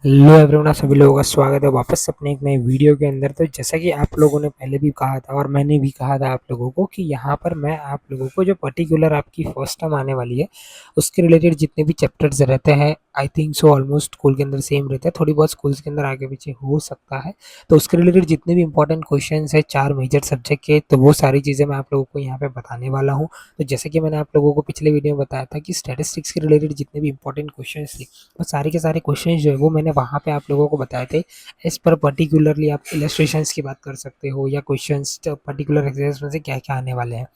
Hello everyone, आप सभी लोगों का स्वागत है वापस अपने एक नए वीडियो के अंदर। तो जैसा कि आप लोगों ने पहले भी कहा था और मैंने भी कहा था आप लोगों को कि यहाँ पर मैं आप लोगों को जो पर्टिकुलर आपकी फर्स्ट टर्म आने वाली है उसके रिलेटेड जितने भी चैप्टर्स रहते हैं, I think so almost school के अंदर सेम रहता है, थोड़ी बहुत स्कूल्स के अंदर आगे पीछे हो सकता है। तो उसके रिलेटेड जितने भी इंपॉर्टेंट क्वेश्चन है 4 मेजर सब्जेक्ट के, तो वो सारी चीज़ें मैं आप लोगों को यहाँ पे बताने वाला हूँ। तो जैसे कि मैंने आप लोगों को पिछले वीडियो में बताया था कि स्टैटिस्टिक्स के रिलेटेड जितने भी इंपॉर्टेंट क्वेश्चन थे वो सारे के सारे क्वेश्चन जो है वो मैंने वहाँ पे आप लोगों को बताए थे। इस पर पर्टिकुलरली आप इलस्ट्रेशंस की बात कर सकते हो या क्वेश्चंस पर्टिकुलर एक्सरसाइज में से क्या क्या आने वाले हैं।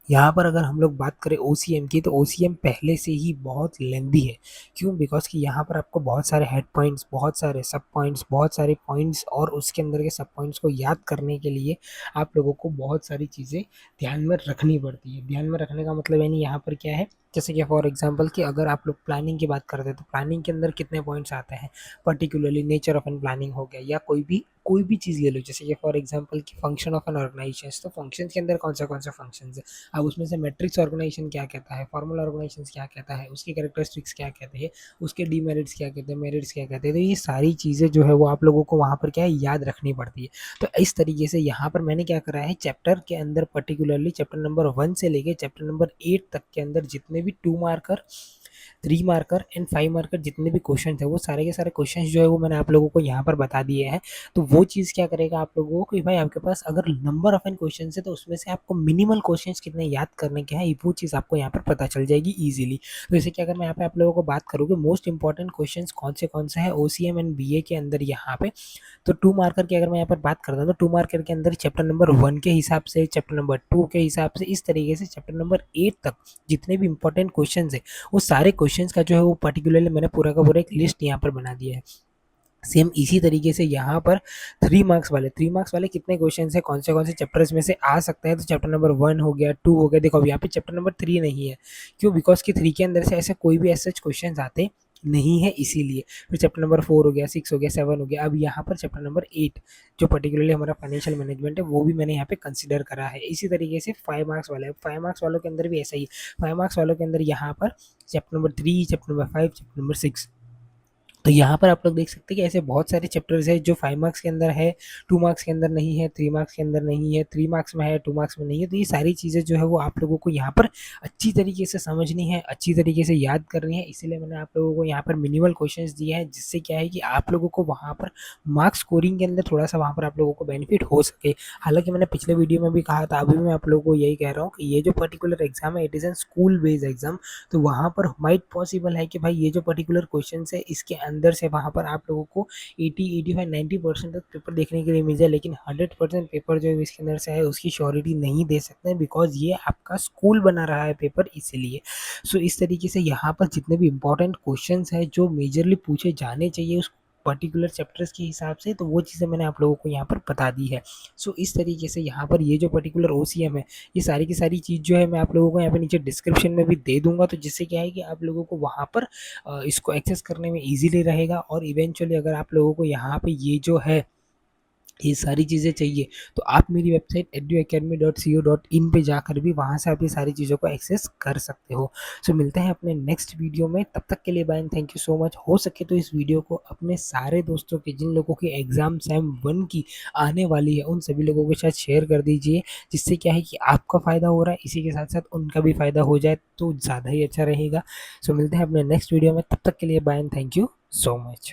यहाँ पर अगर हम लोग बात करें ओसीएम की, तो ओसीएम पहले से ही बहुत लेंदी है। क्यों? बिकॉज कि यहाँ पर आपको बहुत सारे हेड पॉइंट्स, बहुत सारे सब पॉइंट्स, बहुत सारे पॉइंट्स और उसके अंदर के सब पॉइंट्स को याद करने के लिए आप लोगों को बहुत सारी चीज़ें ध्यान में रखनी पड़ती है। ध्यान में रखने का मतलब यानी यहाँ पर क्या है, जैसे कि फॉर एग्जांपल कि अगर आप लोग प्लानिंग की बात करते हैं तो प्लानिंग के अंदर कितने पॉइंट्स आते हैं, particularly nature of an planning हो गया या कोई भी चीज़ ले लो, जैसे कि फॉर एग्जांपल कि फंक्शन ऑफ एन ऑर्गेनाइजेशन, तो फंक्शन के अंदर कौन सा फंक्शन है। अब उसमें से मैट्रिक्स ऑर्गेनाइजेशन क्या कहता है, फॉर्मल ऑर्गेनाइजेशन क्या कहता है, उसकी कैरेक्टरिस्टिक्स क्या कहते हैं, उसके डीमेरिट्स क्या कहते हैं, मेरिट्स क्या कहते हैं। तो ये सारी चीज़ें जो है वो आप लोगों को वहाँ पर क्या है, याद रखनी पड़ती है। तो इस तरीके से यहाँ पर मैंने क्या करा है, चैप्टर के अंदर पर्टिकुलरली चैप्टर नंबर 1 से लेके चैप्टर नंबर 8 तक के अंदर जितने भी 2 मार्कर, 3 मार्कर एंड 5 मार्कर जितने भी क्वेश्चन थे वो सारे के सारे क्वेश्चन जो है वो मैंने आप लोगों को यहाँ पर बता दिए हैं। तो वो चीज़ क्या करेगा आप लोगों को कि भाई आपके पास अगर नंबर ऑफ एन क्वेश्चन है तो उसमें से आपको मिनिमल क्वेश्चन कितने याद करने के हैं वो चीज़ आपको यहाँ पर पता चल जाएगी ईजिली। तो जैसे कि अगर मैं यहाँ पे आप लोगों को बात करूँ कि मोस्ट इंपॉर्टेंट क्वेश्चन कौन से हैं ओसीएम एंड बीए के अंदर यहाँ पे, तो 2 मार्कर की अगर मैं यहाँ पर बात करता हूँ तो 2 मार्कर के अंदर चैप्टर नंबर 1 के हिसाब से, चैप्टर नंबर 2 के हिसाब से, इस तरीके से चैप्टर नंबर 8 तक जितने भी इंपॉर्टेंट क्वेश्चन है वो सारे क्वेश्चंस का जो है वो पर्टिकुलरली मैंने पूरा का पूरा एक लिस्ट यहाँ पर बना दिया है। सेम इसी तरीके से यहाँ पर 3 मार्क्स वाले कितने क्वेश्चन है, कौन से चैप्टर्स में से आ सकते हैं, तो चैप्टर नंबर 1 हो गया, 2 हो गया। देखो अब यहाँ पे चैप्टर नंबर 3 नहीं है, क्यों? बिकॉज कि 3 के अंदर से ऐसे कोई भी ऐसे क्वेश्चन आते नहीं है, इसीलिए। फिर चैप्टर नंबर 4 हो गया, 6 हो गया, 7 हो गया। अब यहाँ पर चैप्टर नंबर 8 जो पर्टिकुलरली हमारा फाइनेंशियल मैनेजमेंट है वो भी मैंने यहाँ पे कंसिडर करा है। इसी तरीके से 5 मार्क्स वाले, 5 मार्क्स वालों के अंदर भी ऐसा ही। 5 मार्क्स वालों के अंदर यहाँ पर chapter number 3, chapter number 5, chapter number 6। तो यहाँ पर आप लोग देख सकते हैं कि ऐसे बहुत सारे चैप्टर्स हैं जो 5 मार्क्स के अंदर है, 2 मार्क्स के अंदर नहीं है, 3 मार्क्स के अंदर नहीं है, 3 मार्क्स में है, 2 मार्क्स में नहीं है। तो ये सारी चीज़ें जो है वो आप लोगों को यहाँ पर अच्छी तरीके से समझनी है, अच्छी तरीके से याद करनी है। इसीलिए मैंने आप लोगों को यहाँ पर मिनिमल क्वेश्चंस दिए हैं, जिससे क्या है कि आप लोगों को वहाँ पर मार्क्स स्कोरिंग के अंदर थोड़ा सा वहाँ पर आप लोगों को बेनिफिट हो सके। हालांकि मैंने पिछले वीडियो में भी कहा था, अभी मैं आप लोगों को यही कह रहा हूँ कि ये जो पर्टिकुलर एग्जाम है it is an school based exam. तो वहाँ पर माइट पॉसिबल है कि भाई ये जो पर्टिकुलर क्वेश्चन है इसके अंदर से वहाँ पर आप लोगों को 80, 85, 90% तक पेपर देखने के लिए मिल जाए, लेकिन 100% पेपर जो है इसके अंदर से है उसकी श्योरिटी नहीं दे सकते हैं, बिकॉज ये आपका स्कूल बना रहा है पेपर, इसीलिए। सो इस तरीके से यहाँ पर जितने भी इंपॉर्टेंट क्वेश्चन है जो मेजरली पूछे जाने चाहिए उस पर्टिकुलर चैप्टर्स के हिसाब से, तो वो चीज़ें मैंने आप लोगों को यहाँ पर बता दी है। सो इस तरीके से यहाँ पर ये जो पर्टिकुलर ओसीएम है, ये सारी की सारी चीज़ जो है मैं आप लोगों को यहाँ पे नीचे डिस्क्रिप्शन में भी दे दूंगा, तो जिससे क्या है कि आप लोगों को वहाँ पर इसको एक्सेस करने में ईजिली रहेगा। और इवेंचुअली अगर आप लोगों को यहाँ पे ये जो है ये सारी चीज़ें चाहिए, तो आप मेरी वेबसाइट eduacademy.co.in पे जाकर भी वहाँ से आप ये सारी चीज़ों को एक्सेस कर सकते हो। सो मिलते हैं अपने नेक्स्ट वीडियो में, तब तक के लिए bye and thank you so much. हो सके तो इस वीडियो को अपने सारे दोस्तों के, जिन लोगों की एग्ज़ाम सैम 1 की आने वाली है, उन सभी लोगों के साथ शेयर कर दीजिए, जिससे क्या है कि आपका फ़ायदा हो रहा है, इसी के साथ साथ उनका भी फ़ायदा हो जाए तो ज़्यादा ही अच्छा रहेगा। सो मिलते हैं अपने नेक्स्ट वीडियो में, तब तक के लिए bye and thank you so much.